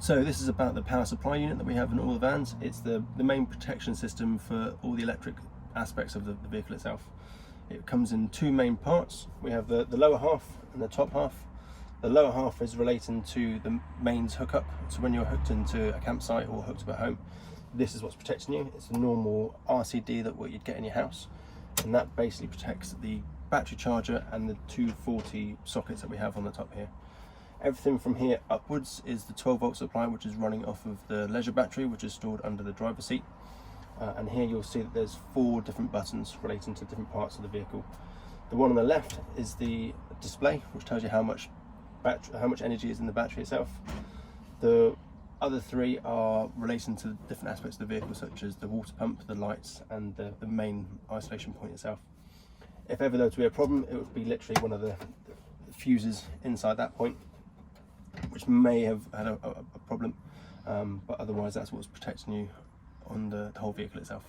So this is about the power supply unit that we have in all the vans. It's the main protection system for all the electric aspects of the vehicle itself. It comes in two main parts. We have the lower half and the top half. The lower half is relating to the mains hookup. So when you're hooked into a campsite or hooked up at home, this is what's protecting you. It's a normal RCD that what you'd get in your house. And that basically protects the battery charger and the 240 sockets that we have on the top here. Everything from here upwards is the 12-volt supply, which is running off of the leisure battery, which is stored under the driver's seat. And here you'll see that there's 4 different buttons relating to different parts of the vehicle. The one on the left is the display, which tells you how much energy is in the battery itself. The other 3 are relating to different aspects of the vehicle, such as the water pump, the lights, and the main isolation point itself. If ever there to be a problem, it would be literally one of the fuses inside that point, which may have had a problem, but otherwise that's what's protecting you on the whole vehicle itself.